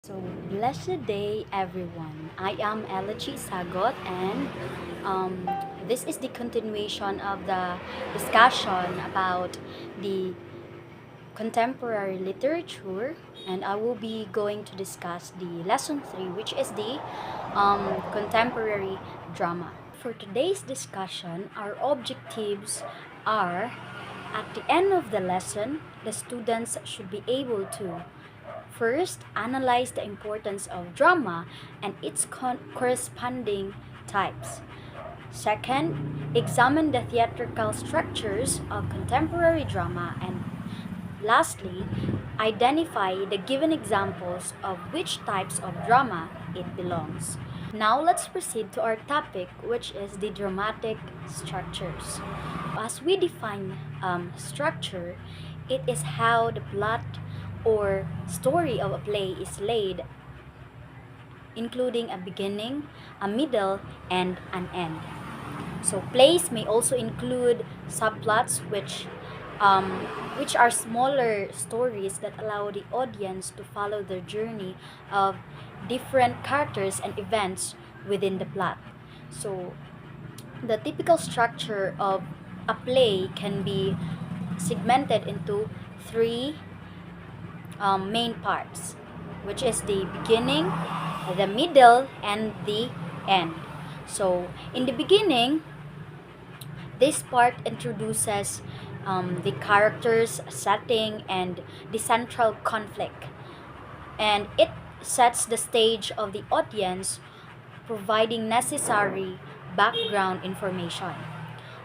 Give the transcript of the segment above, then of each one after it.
So, blessed day, everyone. I am Elechi Sagot, and this is the continuation of the discussion about the contemporary literature, and I will be going to discuss the lesson 3, which is the contemporary drama. For today's discussion, our objectives are at the end of the lesson, the students should be able to first, analyze the importance of drama and its corresponding types. Second, examine the theatrical structures of contemporary drama. And lastly, identify the given examples of which types of drama it belongs. Now let's proceed to our topic, which is the dramatic structures. As we define structure, it is how the plot or story of a play is laid, including a beginning, a middle, and an end. So plays may also include subplots, um, which are smaller stories that allow the audience to follow the journey of different characters and events within the plot. So the typical structure of a play can be segmented into three main parts, which is the beginning, the middle, and the end. So, in the beginning, this part introduces the characters, setting, and the central conflict. And it sets the stage of the audience, providing necessary background information.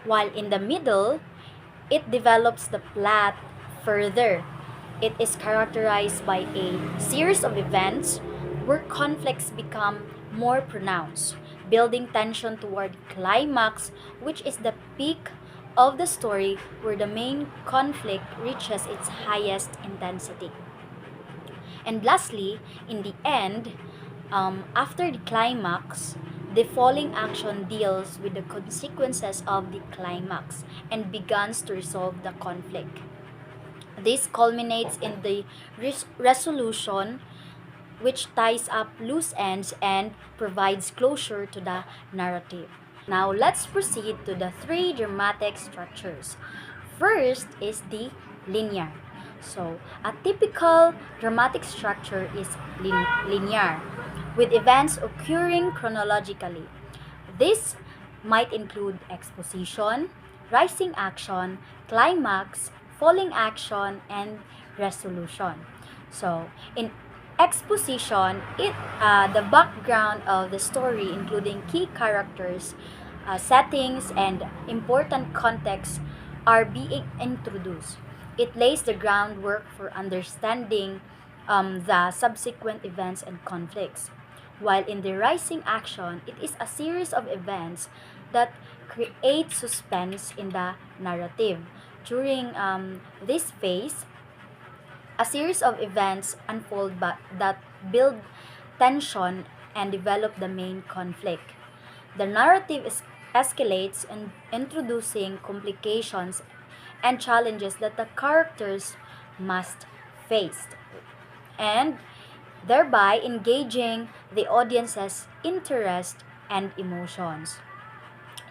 While in the middle, it develops the plot further. It is characterized by a series of events where conflicts become more pronounced, building tension toward climax, which is the peak of the story where the main conflict reaches its highest intensity. And lastly, in the end, after the climax, the falling action deals with the consequences of the climax and begins to resolve the conflict. This culminates in the resolution, which ties up loose ends and provides closure to the narrative. Now, let's proceed to the three dramatic structures. First is the linear. So, a typical dramatic structure is linear, with events occurring chronologically. This might include exposition, rising action, climax, falling action, and resolution. So, in exposition, the background of the story, including key characters, settings, and important context, are being introduced. It lays the groundwork for understanding the subsequent events and conflicts. While in the rising action, it is a series of events that create suspense in the narrative. During this phase, a series of events unfold that build tension and develop the main conflict. The narrative escalates in introducing complications and challenges that the characters must face, and thereby engaging the audience's interest and emotions.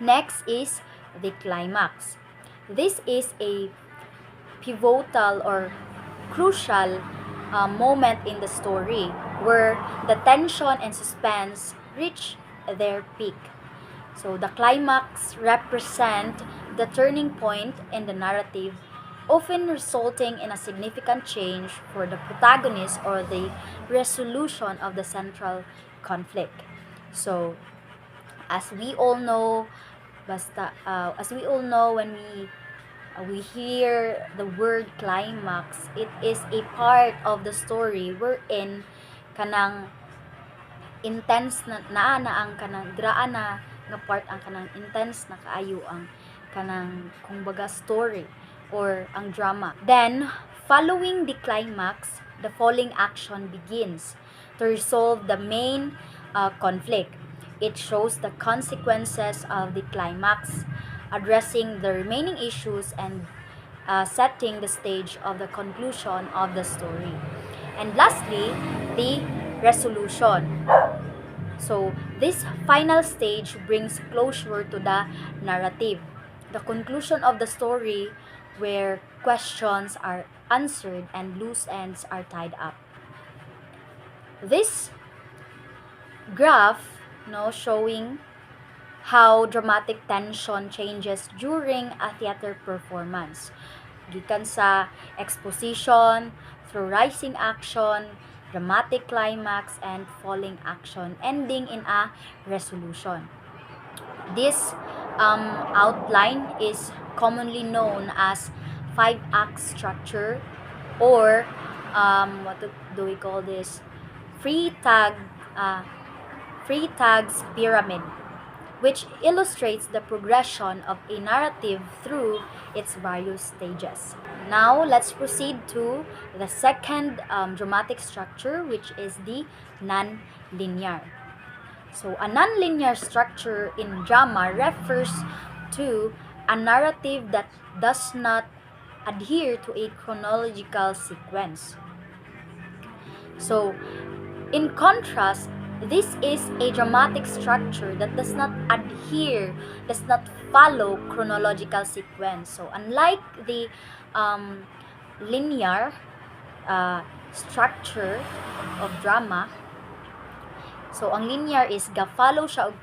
Next is the climax. This is a pivotal or crucial moment in the story where the tension and suspense reach their peak. So the climax represent the turning point in the narrative, often resulting in a significant change for the protagonist or the resolution of the central conflict. So as we all know, when we hear the word climax, it is a part of the story wherein kanang intense na ang kanang graan na nga part ang kanang intense na kaayo ang kanang kumbaga story or ang drama. Then, following the climax, the falling action begins to resolve the main conflict. It shows the consequences of the climax, addressing the remaining issues and setting the stage of the conclusion of the story. And lastly, the resolution. So, this final stage brings closure to the narrative, the conclusion of the story where questions are answered and loose ends are tied up. This graph, showing how dramatic tension changes during a theater performance. Gikan sa exposition, through rising action, dramatic climax, and falling action, ending in a resolution. This outline is commonly known as five-act structure, or do we call this? Free tag, uh, free tags pyramid, which illustrates the progression of a narrative through its various stages. Now, let's proceed to the second dramatic structure, which is the non-linear. So, a non-linear structure in drama refers to a narrative that does not adhere to a chronological sequence. So, in contrast, this is a dramatic structure that does not adhere, does not follow chronological sequence. So, unlike the um, linear structure of drama, so ang linear is ga-follow siya og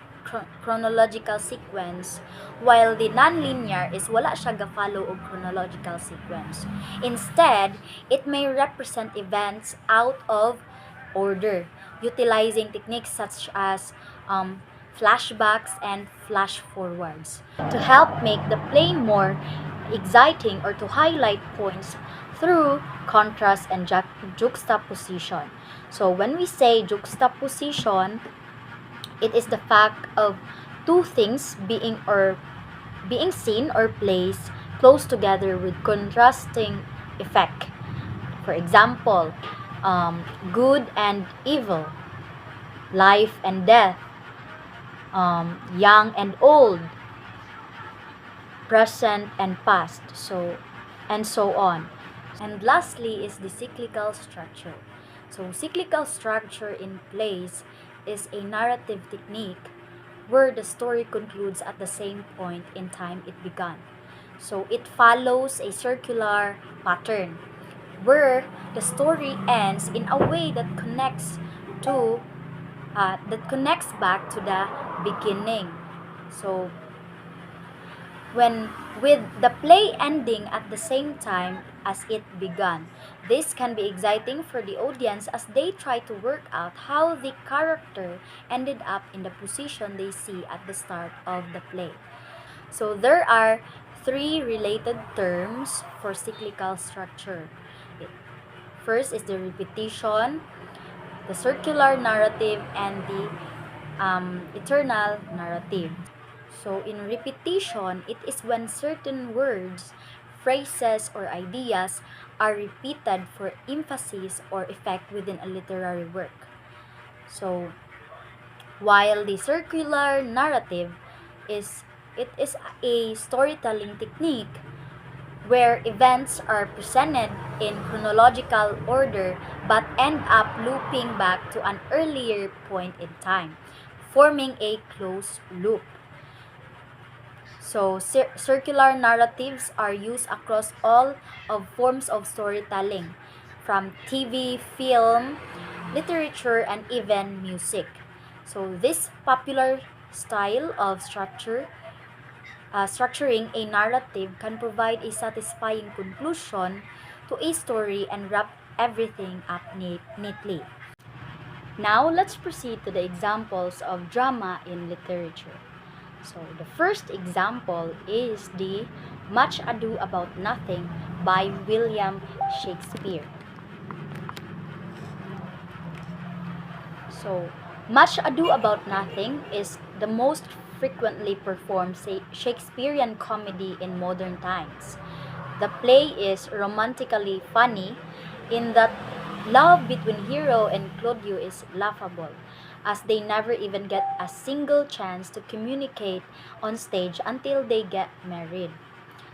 chronological sequence, while the non-linear is wala siya ga-follow og chronological sequence. Instead, it may represent events out of order, utilizing techniques such as flashbacks and flash forwards to help make the play more exciting or to highlight points through contrast and juxtaposition. So when we say juxtaposition, it is the fact of two things being seen or placed close together with contrasting effect. For example, good and evil, life and death, young and old, present and past, and so on. And lastly is the cyclical structure. So cyclical structure in plays is a narrative technique where the story concludes at the same point in time it began. So it follows a circular pattern where the story ends in a way that connects back to the beginning. So when with the play ending at the same time as it began. This can be exciting for the audience as they try to work out how the character ended up in the position they see at the start of the play. So there are three related terms for cyclical structure. First is the repetition, the circular narrative, and the eternal narrative. So, in repetition, it is when certain words, phrases, or ideas are repeated for emphasis or effect within a literary work. So, while the circular narrative is a storytelling technique where events are presented in chronological order but end up looping back to an earlier point in time, forming a closed loop. So, circular narratives are used across all of forms of storytelling, from TV, film, literature, and even music. So, this popular style of structuring a narrative can provide a satisfying conclusion to a story and wrap everything up neatly. Now, let's proceed to the examples of drama in literature. So, the first example is the Much Ado About Nothing by William Shakespeare. So, Much Ado About Nothing is the most frequently performed Shakespearean comedy in modern times. The play is romantically funny in that love between Hero and Claudio is laughable, as they never even get a single chance to communicate on stage until they get married.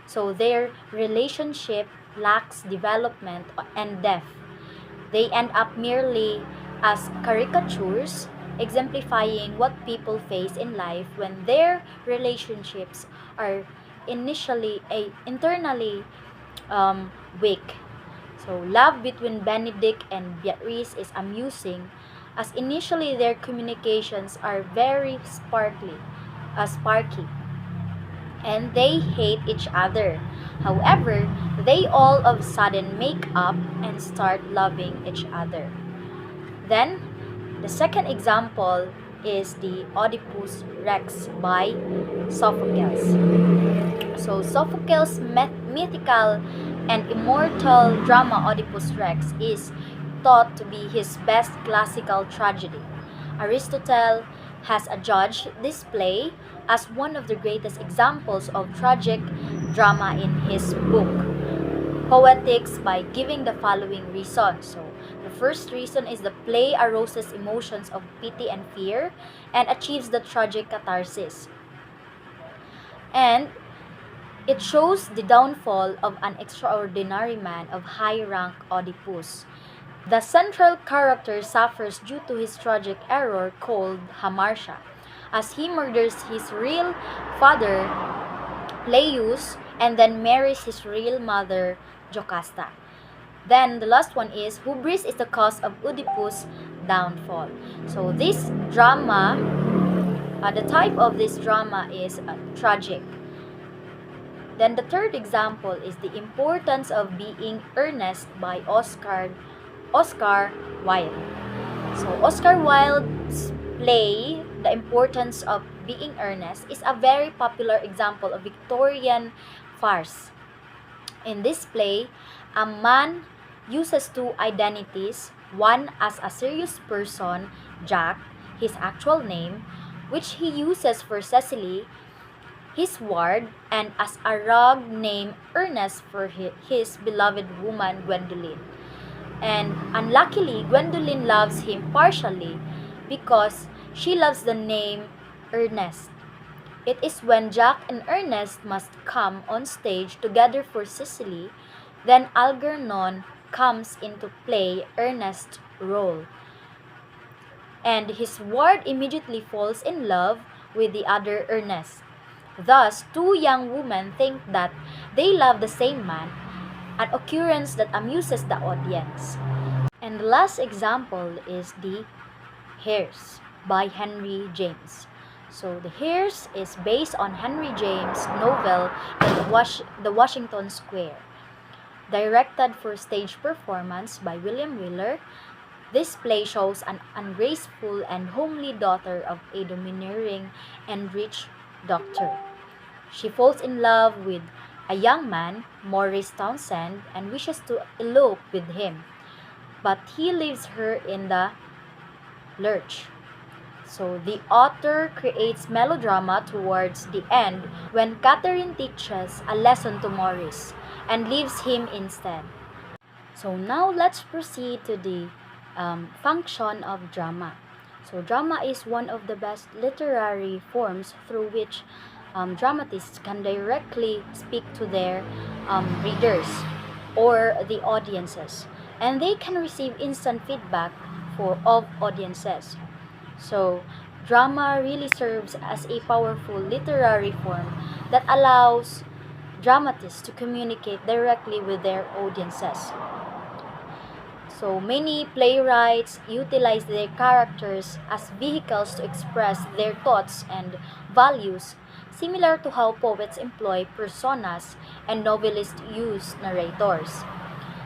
So their relationship lacks development and depth. They end up merely as caricatures, exemplifying what people face in life when their relationships are internally weak. So, love between Benedict and Beatrice is amusing, as initially their communications are very sparky, and they hate each other. However, they all of a sudden make up and start loving each other. Then, the second example is the Oedipus Rex by Sophocles. So, Sophocles' mythical and immortal drama Oedipus Rex is thought to be his best classical tragedy. Aristotle has adjudged this play as one of the greatest examples of tragic drama in his book, Poetics, by giving the following reason. So, the first reason is the play arouses emotions of pity and fear and achieves the tragic catharsis. And it shows the downfall of an extraordinary man of high rank, Oedipus. The central character suffers due to his tragic error called hamartia, as he murders his real father, Laius, and then marries his real mother, Jocasta. Then the last one is hubris is the cause of Oedipus' downfall. So this drama, the type of this drama is tragic. Then the third example is the importance of being earnest by Oscar Wilde. So Oscar Wilde's play, The Importance of Being Earnest, is a very popular example of Victorian farce. In this play, a man uses two identities, one as a serious person, Jack, his actual name, which he uses for Cecily, his ward, and as a rogue named Ernest for his beloved woman Gwendoline. And unluckily, Gwendoline loves him partially because she loves the name Ernest. It is when Jack and Ernest must come on stage together for Cecily, then Algernon comes into play Ernest's role. And his ward immediately falls in love with the other Ernest. Thus, two young women think that they love the same man, an occurrence that amuses the audience. And the last example is the Hares by Henry James. So the Hares is based on Henry James' novel The Washington Square. Directed for stage performance by William Wheeler, this play shows an ungraceful and homely daughter of a domineering and rich doctor. She falls in love with a young man, Maurice Townsend, and wishes to elope with him, but he leaves her in the lurch. So the author creates melodrama towards the end when Catherine teaches a lesson to Maurice and leaves him instead. So now let's proceed to the function of drama. So drama is one of the best literary forms through which dramatists can directly speak to their readers or the audiences, and they can receive instant feedback of audiences. So drama really serves as a powerful literary form that allows dramatists to communicate directly with their audiences. So many playwrights utilize their characters as vehicles to express their thoughts and values, similar to how poets employ personas and novelists use narrators.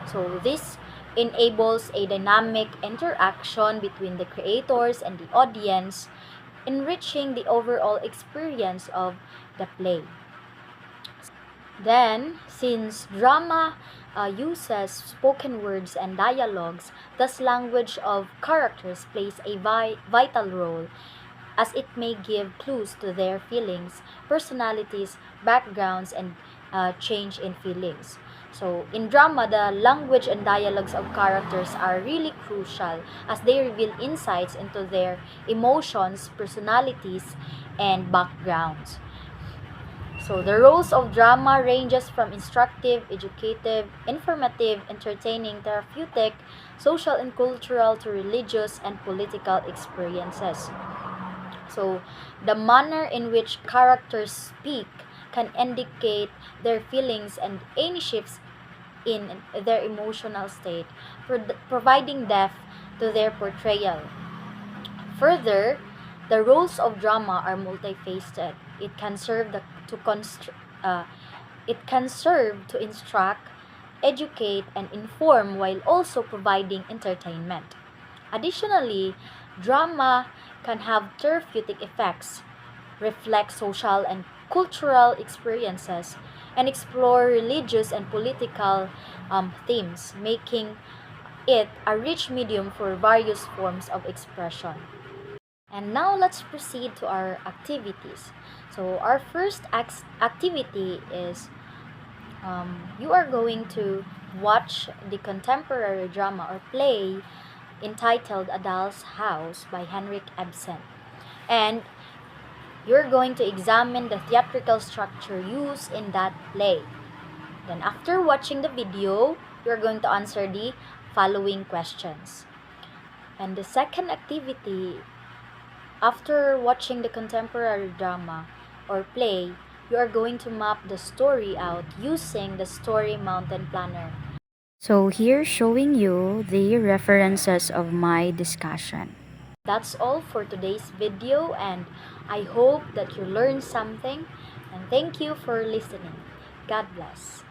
So this enables a dynamic interaction between the creators and the audience, enriching the overall experience of the play. Then, since drama uses spoken words and dialogues, thus language of characters plays a vital role, as it may give clues to their feelings, personalities, backgrounds, and change in feelings. So, in drama, the language and dialogues of characters are really crucial as they reveal insights into their emotions, personalities, and backgrounds. So the roles of drama ranges from instructive, educative, informative, entertaining, therapeutic, social and cultural to religious and political experiences. So the manner in which characters speak can indicate their feelings and any shifts in their emotional state, providing depth to their portrayal. Further, the roles of drama are multifaceted. It can serve uh, it can serve to instruct, educate, and inform while also providing entertainment. Additionally, drama can have therapeutic effects, reflect social and cultural experiences, and explore religious and political themes, making it a rich medium for various forms of expression. And now let's proceed to our activities. So our first activity is you are going to watch the contemporary drama or play entitled A Doll's House by Henrik Ibsen. And you're going to examine the theatrical structure used in that play. Then after watching the video, you're going to answer the following questions. And the second activity, after watching the contemporary drama or play, you are going to map the story out using the Story Mountain Planner. So here showing you the references of my discussion. That's all for today's video, and I hope that you learned something, and thank you for listening. God bless.